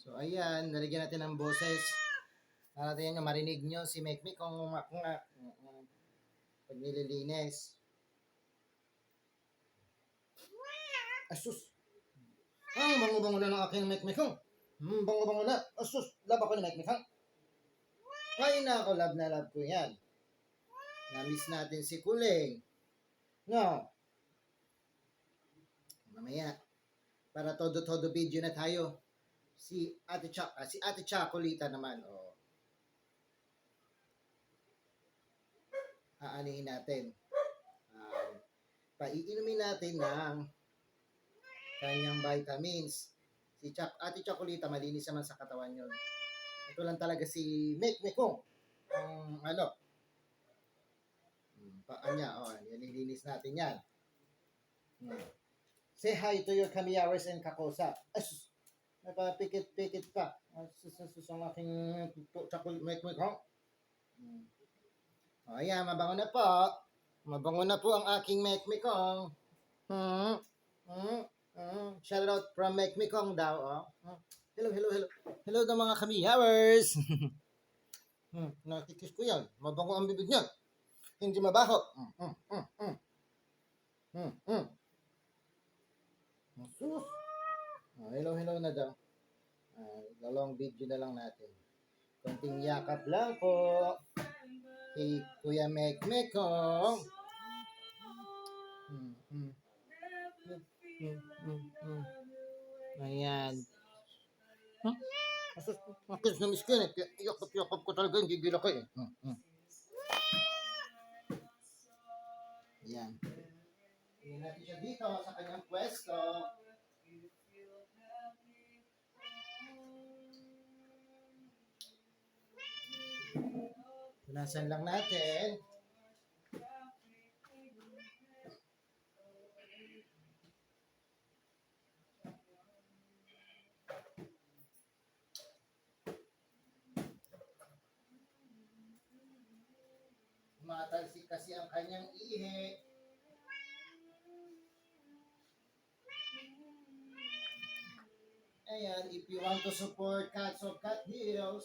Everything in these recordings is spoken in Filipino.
So, ayan, nalagyan natin ng boses. Para natin yung marinig nyo si Mekmek kung pag nililinis. Asus! Ang bango-bango na ng aking Mekmek. Bango-bango na. Asus! Love ako ni Mekmek. Ay, nako, love na love ko yan. Na-miss natin si Kuling. No. Mamaya, para todo-todo video na tayo. Si Ate Chacolita naman. Oh. Aanihin natin. Paiinumin natin ng kanyang vitamins. Si Ate Chacolita, malinis naman sa katawan yun. Ito lang talaga si Mekmekong. Paan niya. Oh, nililinis natin yan. Say hi to your kamiyawers and kakosa. Asus! Napapikit-pikit pa. Asus ang aking Mekmekong. O, ayan, mabango na po. Mabango na po ang aking Mekmekong. Shout out from Mekmekong daw. Oh. Hello. Hello daw mga kamiyawers. Nakikis ko yan. Mabango ang bibig niya. Hindi mabaho. Sus. Hello na daw. Dalawang video na lang natin. Konting yakap lang po. Kay Kuya Mekmekong. Ayan. Makis na miskin eh. Yakap ko talaga. Hindi gila ko eh. Ayan. Tingnan natin siya dito sa kanyang pwesto. Punasan lang natin. Matalsik kasi ang kanyang ihi. Ayan, if you want to support Cats of Cat Heroes,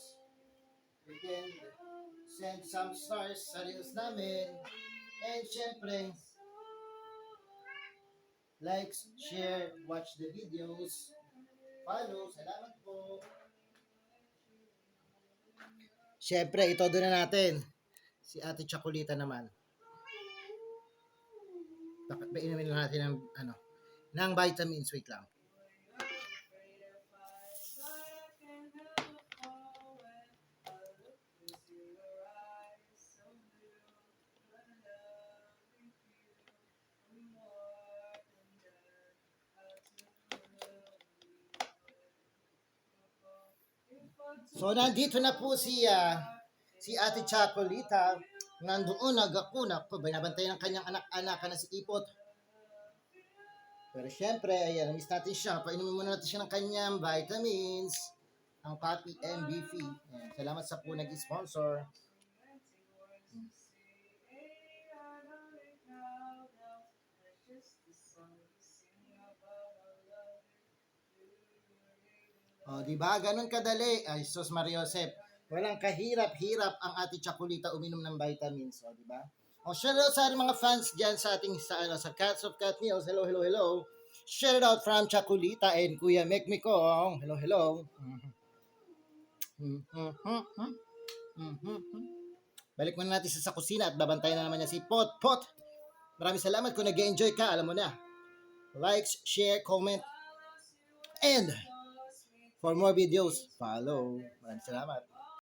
you can send some stars sa reels namin. And syempre, likes, share, watch the videos, follow. Salamat po. Syempre, ito doon na natin. Si Ate Chacolita naman. Inumin lang natin ng vitamins. Wait lang. So, nandito na po si Ate Chacolita. Nandoon, nagakuna ko. Binabantayan ng kanyang anak-anak na si Ipot. Pero syempre, ayan, namiss natin siya. Painumin muna natin siya ng kanyang vitamins. Ang Papi MBV. Ayan, salamat sa po nag-sponsor. O, diba? Ganun kadali. Ay, Sus Mariosep. Walang kahirap-hirap ang Ate Chacolita uminom ng vitamins. O, diba? O, shout out sa mga fans dyan sa ating sa Cats of Cat Meals. Hello. Shout out from Chacolita and Kuya Mekmekong. Hello. Balik muna natin sa kusina at babantayan na naman niya si Pot. Maraming salamat kung nag-enjoy ka. Alam mo na. Likes, share, comment, and for more videos, follow. Maraming salamat.